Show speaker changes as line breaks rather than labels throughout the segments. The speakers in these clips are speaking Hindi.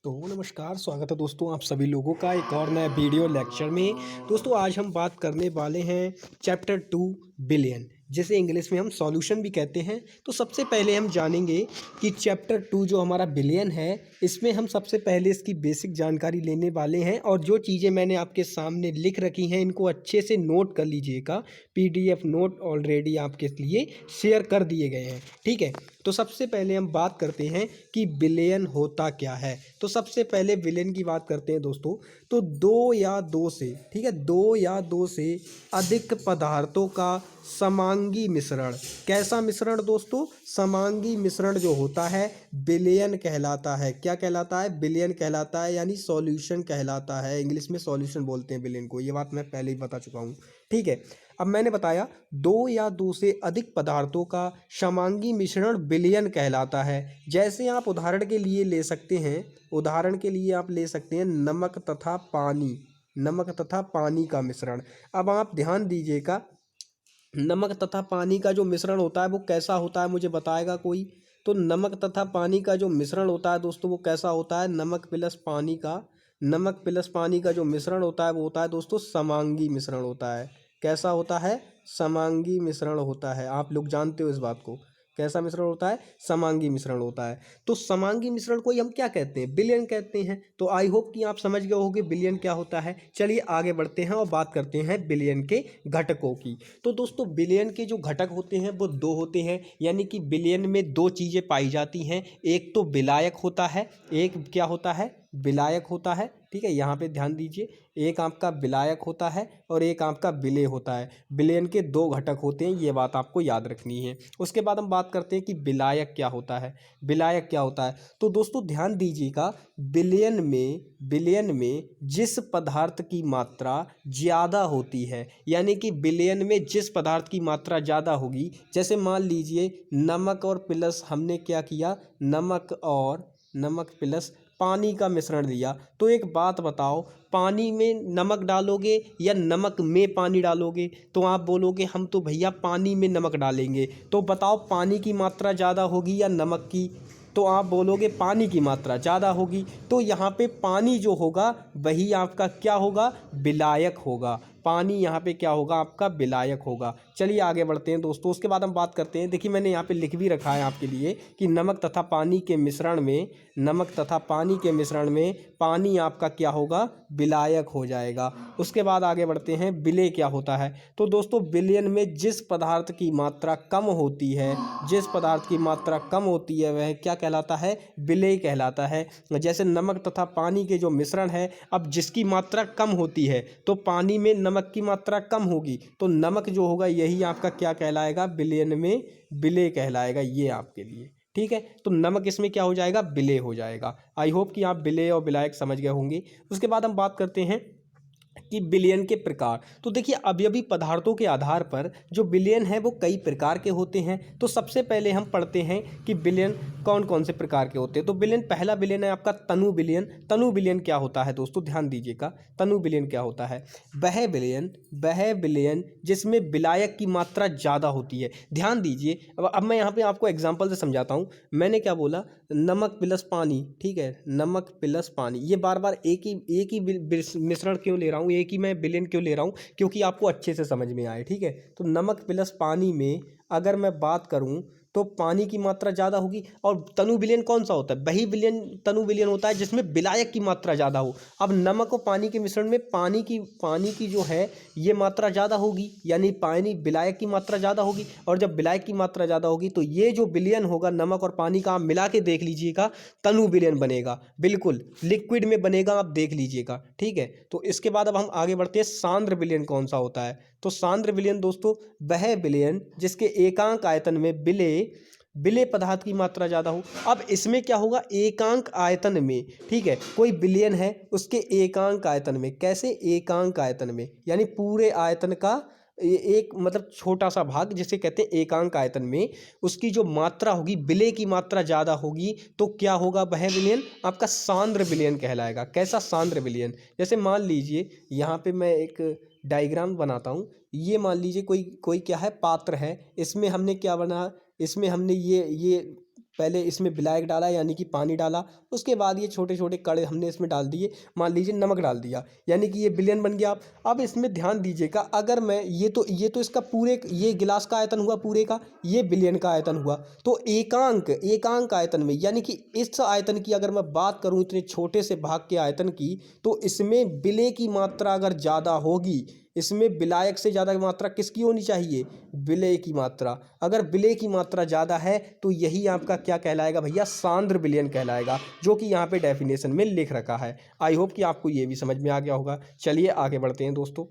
तो नमस्कार, स्वागत है दोस्तों आप सभी लोगों का एक और नया वीडियो लेक्चर में। दोस्तों आज हम बात करने वाले हैं चैप्टर 2 बिलियन, जिसे इंग्लिश में हम सॉल्यूशन भी कहते हैं। तो सबसे पहले हम जानेंगे कि चैप्टर 2 जो हमारा बिलियन है, इसमें हम सबसे पहले इसकी बेसिक जानकारी लेने वाले हैं। और जो चीज़ें मैंने आपके सामने लिख रखी हैं इनको अच्छे से नोट कर लीजिएगा। पीडीएफ नोट ऑलरेडी आपके लिए शेयर कर दिए गए हैं, ठीक है। तो सबसे पहले हम बात करते हैं कि बिलियन होता क्या है। तो सबसे पहले बिलियन की बात करते हैं दोस्तों। तो दो या दो से, ठीक है, दो या दो से अधिक पदार्थों का समांगी मिश्रण। कैसा मिश्रण दोस्तों? समांगी मिश्रण जो होता है बिलियन कहलाता है। क्या कहलाता है? बिलियन कहलाता है, यानी सॉल्यूशन कहलाता है। इंग्लिश में सॉल्यूशन बोलते हैं बिलियन को, ये बात मैं पहले ही बता चुका हूँ, ठीक है। अब मैंने बताया दो या दो से अधिक पदार्थों का समांगी मिश्रण बिलियन कहलाता है। जैसे आप उदाहरण के लिए ले सकते हैं, उदाहरण के लिए आप ले सकते हैं नमक तथा पानी, नमक तथा पानी का मिश्रण। अब आप ध्यान दीजिएगा, नमक तथा पानी का जो मिश्रण होता है वो कैसा होता है, मुझे बताएगा कोई? तो नमक तथा पानी का जो मिश्रण होता है दोस्तों वो कैसा होता है? नमक प्लस पानी का, नमक प्लस पानी का जो मिश्रण होता है वो होता है दोस्तों समांगी मिश्रण होता है। कैसा होता है? समांगी मिश्रण होता है। आप लोग जानते हो इस बात को। कैसा मिश्रण होता है? समांगी मिश्रण होता है। तो समांगी मिश्रण को ही हम क्या कहते हैं? बिलियन कहते हैं। तो आई होप कि आप समझ गए होंगे बिलियन क्या होता है। चलिए आगे बढ़ते हैं और बात करते हैं बिलियन के घटकों की। तो दोस्तों बिलियन के जो घटक होते हैं वो दो होते हैं, यानी कि बिलियन में दो चीज़ें पाई जाती हैं। एक तो विलायक होता है, एक क्या होता है? विलायक होता है, ठीक है। यहाँ पे ध्यान दीजिए, एक आपका विलायक होता है और एक आपका विलेय होता है। बिलियन के दो घटक होते हैं, ये बात आपको याद रखनी है। उसके बाद हम बात करते हैं कि विलायक क्या होता है। विलायक क्या होता है? तो दोस्तों ध्यान दीजिएगा, बिलियन में जिस पदार्थ की मात्रा ज़्यादा होती है, यानी कि बिलियन में जिस पदार्थ की मात्रा ज़्यादा होगी, जैसे मान लीजिए नमक और प्लस हमने क्या किया, नमक प्लस पानी का मिश्रण दिया। तो एक बात बताओ, पानी में नमक डालोगे या नमक में पानी डालोगे? तो आप बोलोगे हम तो भैया पानी में नमक डालेंगे। तो बताओ पानी की मात्रा ज़्यादा होगी या नमक की? तो आप बोलोगे पानी की मात्रा ज़्यादा होगी। तो यहाँ पे पानी जो होगा वही आपका क्या होगा? विलायक होगा। पानी यहाँ पे क्या होगा? आपका विलायक होगा। चलिए आगे बढ़ते हैं दोस्तों। उसके बाद हम बात करते हैं, देखिए मैंने यहाँ पे लिख भी रखा है आपके लिए कि नमक तथा पानी के मिश्रण में, नमक तथा पानी के मिश्रण में पानी आपका क्या होगा? विलायक हो जाएगा। उसके बाद आगे बढ़ते हैं, विलेय क्या होता है। तो दोस्तों बिलियन में जिस पदार्थ की मात्रा कम होती है, जिस पदार्थ की मात्रा कम होती है वह क्या कहलाता है? विलेय कहलाता है। जैसे नमक तथा पानी के जो मिश्रण है, अब जिसकी मात्रा कम होती है तो पानी में नमक की मात्रा कम होगी, तो नमक जो होगा यही आपका क्या कहलाएगा? बिलियन में विलेय कहलाएगा, ये आपके लिए, ठीक है। तो नमक इसमें क्या हो जाएगा? विलेय हो जाएगा। आई होप कि आप विलेय और विलायक समझ गए होंगे। उसके बाद हम बात करते हैं कि बिलियन के प्रकार। तो देखिए अवयवी पदार्थों के आधार पर जो बिलियन है वो कई प्रकार के होते हैं। तो सबसे पहले हम पढ़ते हैं कि बिलियन कौन कौन से प्रकार के होते हैं। तो बिलियन, पहला बिलियन है आपका तनु बिलियन। तनु बिलियन क्या होता है दोस्तों? ध्यान दीजिएगा, तनु बिलियन क्या होता है? वह बिलियन जिसमें विलायक की मात्रा ज़्यादा होती है। ध्यान दीजिए, अब मैं यहाँ पे आपको एग्जाम्पल से समझाता हूँ। मैंने क्या बोला? नमक प्लस पानी, ठीक है, नमक प्लस पानी। ये बार बार एक ही मिश्रण क्यों ले रहा हूँ, एक ही मैं बिलियन क्यों ले रहा हूँ? क्योंकि आपको अच्छे से समझ में आए, ठीक है। तो नमक प्लस पानी में अगर मैं बात करूँ तो पानी की मात्रा ज़्यादा होगी। और तनु विलयन कौन सा होता है? वही विलयन तनु विलयन होता है जिसमें विलायक की मात्रा ज़्यादा हो। अब नमक और पानी के मिश्रण में पानी की जो है ये मात्रा ज़्यादा होगी, यानी पानी विलायक की मात्रा ज़्यादा होगी। और जब विलायक की मात्रा ज़्यादा होगी तो ये जो विलयन होगा नमक और पानी का, आप मिला के देख लीजिएगा, तनु विलयन बनेगा, बिल्कुल लिक्विड में बनेगा, आप देख लीजिएगा, ठीक है। तो इसके बाद अब हम आगे बढ़ते हैं, सांद्र विलयन कौन सा होता है। तो सांद्र विलयन दोस्तों वह विलयन जिसके एकांक आयतन में विलेय पदार्थ की मात्रा ज़्यादा हो। अब इसमें क्या होगा? एकांक आयतन में, ठीक है, कोई विलयन है उसके एकांक आयतन में। कैसे? एकांक आयतन में, यानी पूरे आयतन का एक मतलब छोटा सा भाग जिसे कहते हैं एकांक आयतन में, उसकी जो मात्रा होगी, विलेय की मात्रा ज़्यादा होगी, तो क्या होगा? वह विलयन आपका सांद्र विलयन कहलाएगा। कैसा? सांद्र विलयन। जैसे मान लीजिए यहाँ पे मैं एक डायग्राम बनाता हूँ। ये मान लीजिए कोई कोई क्या है? पात्र है। इसमें हमने क्या बना? इसमें हमने ये पहले इसमें विलायक डाला यानी कि पानी डाला, उसके बाद ये छोटे छोटे कण हमने इसमें डाल दिए, मान लीजिए नमक डाल दिया, यानी कि ये विलयन बन गया। अब इसमें ध्यान दीजिएगा, अगर मैं ये तो इसका पूरे ये गिलास का आयतन हुआ पूरे का, ये विलयन का आयतन हुआ। तो एकांक आयतन में यानी कि इस आयतन की अगर मैं बात करूं इतने छोटे से भाग के आयतन की, तो इसमें विलय की मात्रा अगर ज़्यादा होगी, इसमें विलायक से ज़्यादा मात्रा किसकी होनी चाहिए, विलय की मात्रा। अगर विलय की मात्रा ज़्यादा है तो यही आपका क्या कहलाएगा भैया, सांद्र विलयन कहलाएगा, जो कि यहाँ पे डेफिनेशन में लिख रखा है। आई होप कि आपको ये भी समझ में आ गया होगा। चलिए आगे बढ़ते हैं दोस्तों,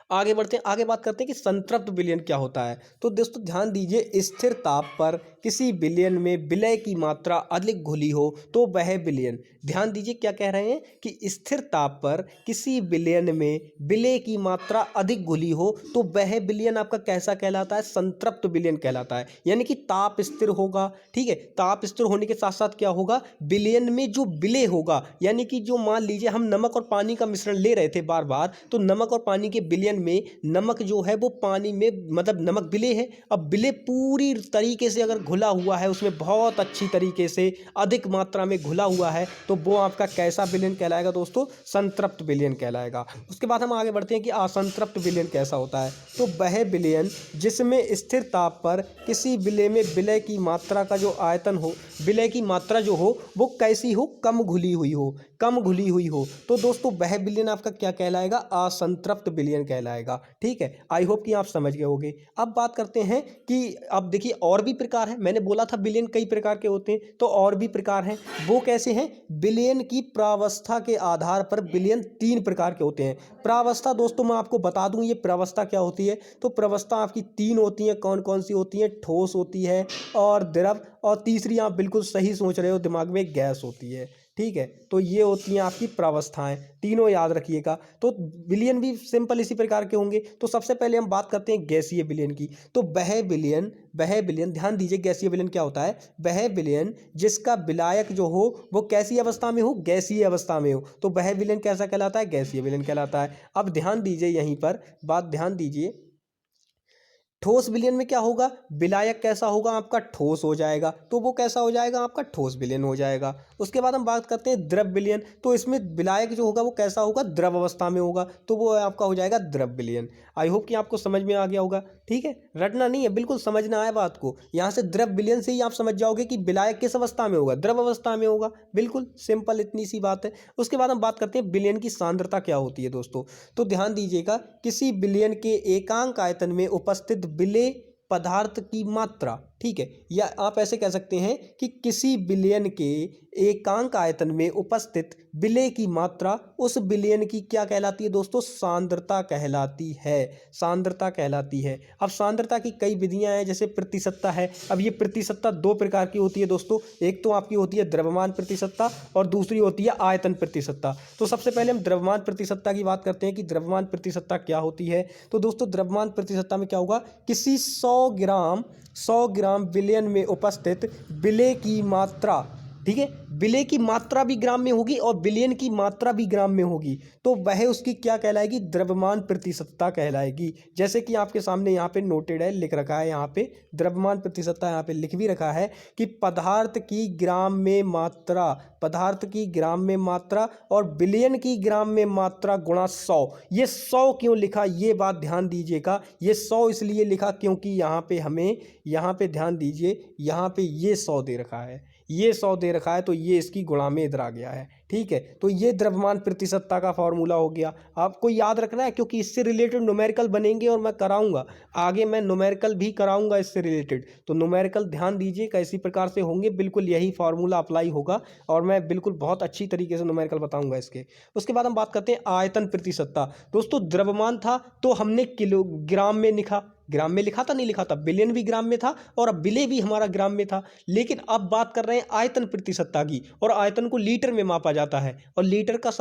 आगे बढ़ते हैं, आगे बात करते हैं कि संतृप्त विलयन क्या होता है। तो दोस्तों ध्यान दीजिए, स्थिर ताप पर किसी विलयन में विलय की मात्रा अधिक घुली हो तो वह विलयन, ध्यान दीजिए क्या कह रहे हैं कि स्थिर ताप पर किसी विलयन में विलय की मात्रा अधिक घुली हो तो वह विलयन आपका कैसा कहलाता है, संतृप्त विलयन कहलाता है। यानी कि ताप स्थिर होगा, ठीक है, ताप स्थिर होने के साथ साथ क्या होगा, विलयन में जो विलय होगा, यानी कि जो मान लीजिए हम नमक और पानी का मिश्रण ले रहे थे बार बार, तो नमक और पानी के विलयन में नमक जो है वो पानी में, मतलब नमक विलय है, अब विलय पूरी तरीके से अगर घुला हुआ है, उसमें बहुत अच्छी तरीके से अधिक मात्रा में घुला हुआ है, तो वो आपका कैसा विलयन कहलाएगा दोस्तों, संतृप्त विलयन कहलाएगा। उसके बाद हम आगे बढ़ते हैं कि असंतृप्त विलयन कैसा होता है। तो वह विलयन जिसमें स्थिर ताप पर किसी विलय में विलय की मात्रा का जो आयतन हो, विलय की मात्रा जो हो वो कैसी हो, कम घुली हुई हो, कम घुली हुई हो, तो दोस्तों वह विलयन आपका क्या कहलाएगा, असंतृप्त विलयन कहलाएगा। ठीक है, आई होप कि आप समझ गए होंगे। अब बात करते हैं कि अब देखिए और भी प्रकार है, मैंने बोला था विलयन कई प्रकार के होते हैं, तो और भी प्रकार हैं। वो कैसे हैं, विलयन की प्रावस्था के आधार पर विलयन 3 प्रकार के होते हैं। प्रावस्था दोस्तों मैं आपको बता दूं ये प्रावस्था क्या होती है। तो प्रावस्था आपकी 3 होती हैं, कौन कौन सी होती हैं, ठोस होती है और द्रव, और तीसरी आप बिल्कुल सही सोच रहे हो दिमाग में, गैस होती है। ठीक है, तो ये होती हैं आपकी प्रावस्थाएं, तीनों याद रखिएगा। तो विलयन भी सिंपल इसी प्रकार के होंगे। तो सबसे पहले हम बात करते हैं गैसीय विलयन की। तो वह विलयन ध्यान दीजिए, गैसीय विलयन क्या होता है, वह विलयन जिसका विलायक जो हो वो कैसी अवस्था में हो, गैसीय अवस्था में हो, तो वह विलयन कैसा कहलाता है, गैसीय विलयन कहलाता है। अब ध्यान दीजिए, यहीं पर बात ध्यान दीजिए, ठोस विलयन में क्या होगा, विलायक कैसा होगा आपका, ठोस हो जाएगा, तो वो कैसा हो जाएगा आपका, ठोस विलयन हो जाएगा। उसके बाद हम बात करते हैं द्रव विलयन। तो इसमें विलायक जो होगा वो कैसा होगा, द्रव अवस्था में होगा, तो वो आपका हो जाएगा द्रव विलयन। आई होप कि आपको समझ में आ गया होगा। ठीक है, रटना नहीं है, बिल्कुल समझना है बात को। यहाँ से द्रव विलयन से ही आप समझ जाओगे कि विलायक किस अवस्था में होगा, द्रव अवस्था में होगा, बिल्कुल सिंपल इतनी सी बात है। उसके बाद हम बात करते हैं विलयन की सांद्रता क्या होती है दोस्तों। तो ध्यान दीजिएगा, किसी विलयन के एकांक आयतन में उपस्थित विलय पदार्थ की मात्रा, ठीक है, या आप ऐसे कह सकते हैं कि किसी विलयन के एकांक आयतन में उपस्थित विलय की मात्रा उस विलयन की क्या कहलाती है दोस्तों, सांद्रता कहलाती है, सांद्रता कहलाती है। अब सांद्रता की कई विधियां हैं, जैसे प्रतिशतता है। अब ये प्रतिशतता 2 प्रकार की होती है दोस्तों, एक तो आपकी होती है द्रव्यमान प्रतिशतता और दूसरी होती है आयतन प्रतिशतता। तो सबसे पहले हम द्रव्यमान प्रतिशतता की बात करते हैं कि द्रव्यमान प्रतिशतता क्या होती है। तो दोस्तों द्रव्यमान प्रतिशतता में क्या होगा, किसी 100 ग्राम विलयन में उपस्थित विलय की मात्रा, ठीक है, विलय की मात्रा भी ग्राम में होगी और विलयन की मात्रा भी ग्राम में होगी, तो वह उसकी क्या कहलाएगी, द्रव्यमान प्रतिशतता कहलाएगी। जैसे कि आपके सामने यहाँ पे नोटेड है, लिख रखा है यहाँ पे द्रव्यमान प्रतिशतता, यहाँ पे लिख भी रखा है कि पदार्थ की ग्राम में मात्रा, पदार्थ की ग्राम में मात्रा और विलयन की ग्राम में मात्रा गुणा 100। ये 100 क्यों लिखा, ये बात ध्यान दीजिएगा, ये 100 इसलिए लिखा क्योंकि यहाँ पे हमें, यहाँ पे ध्यान दीजिए, यहाँ पे ये 100 दे रखा है, ये 100 दे रखा है, तो ये इसकी गुणा में इधर आ गया है। ठीक है, तो ये द्रव्यमान प्रतिशतता का फॉर्मूला हो गया, आपको याद रखना है, क्योंकि इससे रिलेटेड न्यूमेरिकल बनेंगे और मैं कराऊंगा आगे, मैं न्यूमेरिकल भी कराऊंगा इससे रिलेटेड। तो न्यूमेरिकल ध्यान दीजिए कैसी प्रकार से होंगे, बिल्कुल यही फॉर्मूला अप्लाई होगा और मैं बिल्कुल बहुत अच्छी तरीके से न्यूमेरिकल बताऊंगा इसके। उसके बाद हम बात करते हैं आयतन प्रतिशतता। दोस्तों द्रव्यमान था तो हमने किलोग्राम में लिखा, ग्राम में लिखा था, नहीं लिखा था, विलयन भी ग्राम में था और अब विलय भी हमारा ग्राम में था। लेकिन अब बात कर रहे हैं आयतन प्रतिशतता की, और आयतन को लीटर में मापा जाता है, और लीटर का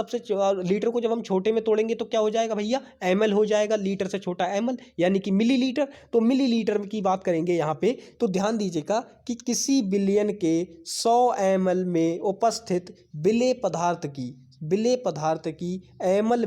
लीटर को जब हम छोटे में तोड़ेंगे तो क्या हो जाएगा भैया, ml हो जाएगा, लीटर से छोटा ml यानी कि मिलीलीटर। तो मिलीलीटर की बात करेंगे यहाँ पे, तो ध्यान दीजिएगा कि किसी विलयन के 100 ml में उपस्थित विलय पदार्थ की, विलेय पदार्थ की एमएल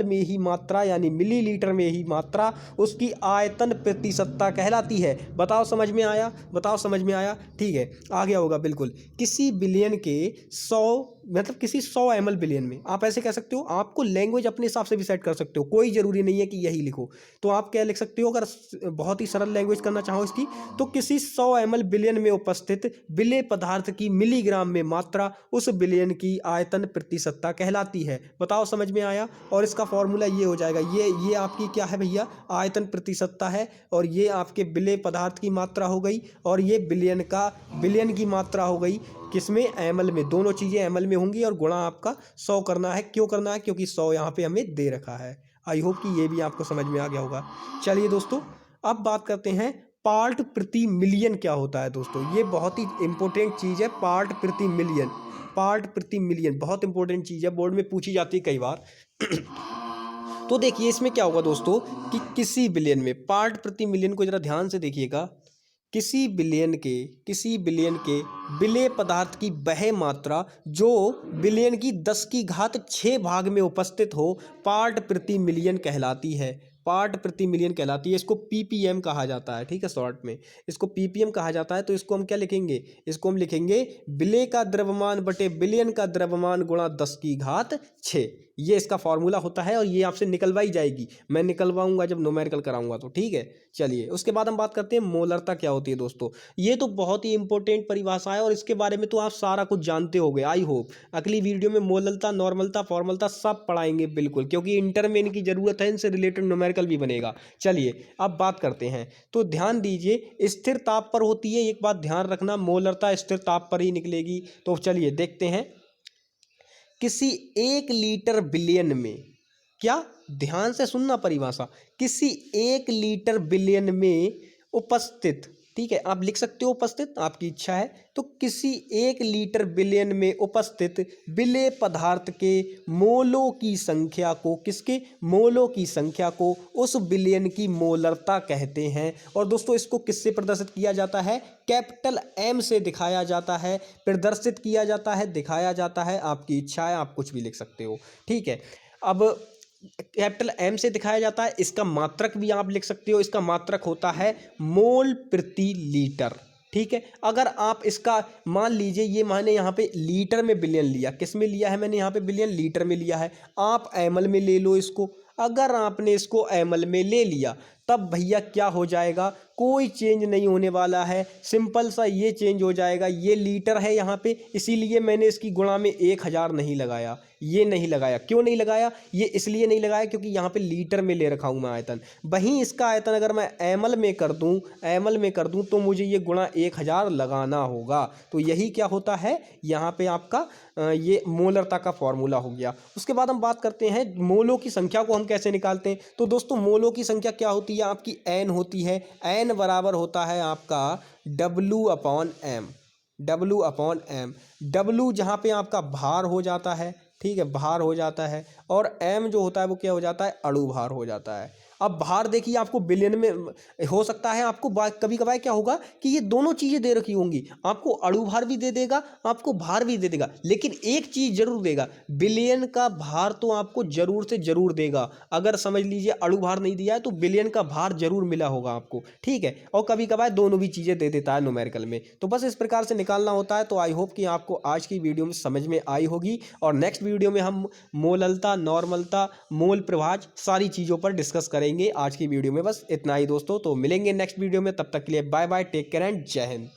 में ही मात्रा यानी मिलीलीटर में ही मात्रा उसकी आयतन प्रतिशतता कहलाती है। बताओ समझ में आया? बताओ समझ में आया? ठीक है, आ गया होगा बिल्कुल। किसी बिलियन के 100 मतलब किसी 100 ml बिलियन में, आप ऐसे कह सकते हो। आपको लैंग्वेज अपने हिसाब से भी सेट कर सकते हो, कोई ज़रूरी नहीं है कि यही लिखो। तो आप क्या लिख सकते हो, अगर बहुत ही सरल लैंग्वेज करना चाहो इसकी, तो किसी 100 ml बिलियन में उपस्थित विलेय पदार्थ की मिलीग्राम में मात्रा उस बिलियन की आयतन प्रतिशतता कहलाती है। बताओ समझ में आया? और इसका फॉर्मूला ये हो जाएगा, ये आपकी क्या है भैया, आयतन प्रतिशतता है, और ये आपके विलेय पदार्थ की मात्रा हो गई, और ये बिलियन की मात्रा हो गई। किसमें? एमएल में। दोनों चीज़ें एमएल में होंगी, और गुणा आपका 100 करना है। क्यों करना है? क्योंकि 100 यहाँ पे हमें दे रखा है। आई होप कि ये भी आपको समझ में आ गया होगा। चलिए दोस्तों, अब बात करते हैं पार्ट प्रति मिलियन क्या होता है। दोस्तों ये बहुत ही इंपॉर्टेंट चीज़ है, पार्ट प्रति मिलियन। पार्ट प्रति मिलियन बहुत इंपॉर्टेंट चीज़ है, बोर्ड में पूछी जाती है कई बार। तो देखिए इसमें क्या होगा दोस्तों कि किसी बिलियन में, पार्ट प्रति मिलियन को जरा ध्यान से देखिएगा। किसी बिलियन के विलेय पदार्थ की वह मात्रा जो बिलियन की 10 की घात 6 भाग में उपस्थित हो, पार्ट प्रति मिलियन कहलाती है। पार्ट प्रति मिलियन कहलाती है। इसको पीपीएम कहा जाता है, ठीक है, शॉर्ट में इसको पीपीएम कहा जाता है। तो इसको हम क्या लिखेंगे? इसको हम लिखेंगे विलेय का द्रव्यमान बटे बिलियन का द्रव्यमान गुणा 10 की घात 6। ये इसका फॉर्मूला होता है, और ये आपसे निकलवाई जाएगी। मैं निकलवाऊंगा जब न्यूमेरिकल कराऊंगा तो, ठीक है। चलिए उसके बाद हम बात करते हैं मोलरता क्या होती है। दोस्तों ये तो बहुत ही इंपॉर्टेंट परिभाषा है, और इसके बारे में तो आप सारा कुछ जानते होंगे। आई होप अगली वीडियो में मोलरता, नॉर्मलता, फॉर्मलता सब पढ़ाएंगे बिल्कुल, क्योंकि इंटर में इनकी जरूरत है, इनसे रिलेटेड न्यूमेरिकल भी बनेगा। चलिए अब बात करते हैं, तो ध्यान दीजिए स्थिर ताप पर होती है। एक बात ध्यान रखना, मोलरता स्थिर ताप पर ही निकलेगी। तो चलिए देखते हैं, किसी 1 लीटर बिलियन में, क्या, ध्यान से सुनना परिभाषा, किसी 1 लीटर बिलियन में उपस्थित, ठीक है, आप लिख सकते हो उपस्थित, आपकी इच्छा है। तो किसी 1 लीटर बिलियन में उपस्थित विलेय पदार्थ के मोलों की संख्या को, किसके? मोलों की संख्या को उस बिलियन की मोलरता कहते हैं। और दोस्तों इसको किससे प्रदर्शित किया जाता है? कैपिटल एम से दिखाया जाता है, प्रदर्शित किया जाता है, दिखाया जाता है, आपकी इच्छा है, आप कुछ भी लिख सकते हो, ठीक है। अब कैपिटल एम से दिखाया जाता है। इसका मात्रक भी आप लिख सकते हो, इसका मात्रक होता है मोल प्रति लीटर, ठीक है। अगर आप इसका मान लीजिए, ये मैंने यहाँ पे लीटर में बिलियन लिया, किस में लिया है मैंने यहाँ पे बिलियन? लीटर में लिया है। आप एमएल में ले लो इसको। अगर आपने इसको एमएल में ले लिया, तब भैया क्या हो जाएगा? कोई चेंज नहीं होने वाला है, सिंपल सा ये चेंज हो जाएगा। ये लीटर है यहाँ पे, इसीलिए मैंने इसकी गुणा में 1000 नहीं लगाया, ये नहीं लगाया। क्यों नहीं लगाया? ये इसलिए नहीं लगाया क्योंकि यहाँ पे लीटर में ले रखा हूँ मैं आयतन। वहीं इसका आयतन अगर मैं एमएल में कर दूँ तो मुझे ये गुणा 1000 लगाना होगा। तो यही क्या होता है यहाँ पे आपका ये मोलरता का फॉर्मूला हो गया। उसके बाद हम बात करते हैं मोलों की संख्या को हम कैसे निकालते हैं। तो दोस्तों मोलों की संख्या क्या होती है? आपकी एन होती है। एन बराबर होता है आपका W/M। W जहाँ पे आपका भार हो जाता है, ठीक है, भार हो जाता है, और m जो होता है वो क्या हो जाता है? अणु भार हो जाता है। अब भार देखिए आपको बिलियन में हो सकता है, आपको कभी कभार क्या होगा कि ये दोनों चीज़ें दे रखी होंगी, आपको अणु भार भी दे देगा, आपको भार भी दे देगा, लेकिन एक चीज़ जरूर देगा, बिलियन का भार तो आपको जरूर से जरूर देगा। अगर समझ लीजिए अणु भार नहीं दिया है तो बिलियन का भार जरूर मिला होगा आपको, ठीक है। और कभी कभार दोनों भी चीज़ें दे देता है न्यूमेरिकल में। तो बस इस प्रकार से निकालना होता है। तो आई होप कि आपको आज की वीडियो में समझ में आई होगी, और नेक्स्ट वीडियो में हम मोललता, नॉर्मलता, मोल प्रभाज सारी चीज़ों पर डिस्कस करेंगे। आज की वीडियो में बस इतना ही दोस्तों। तो मिलेंगे नेक्स्ट वीडियो में, तब तक के लिए bye bye, take care and जय हिंद।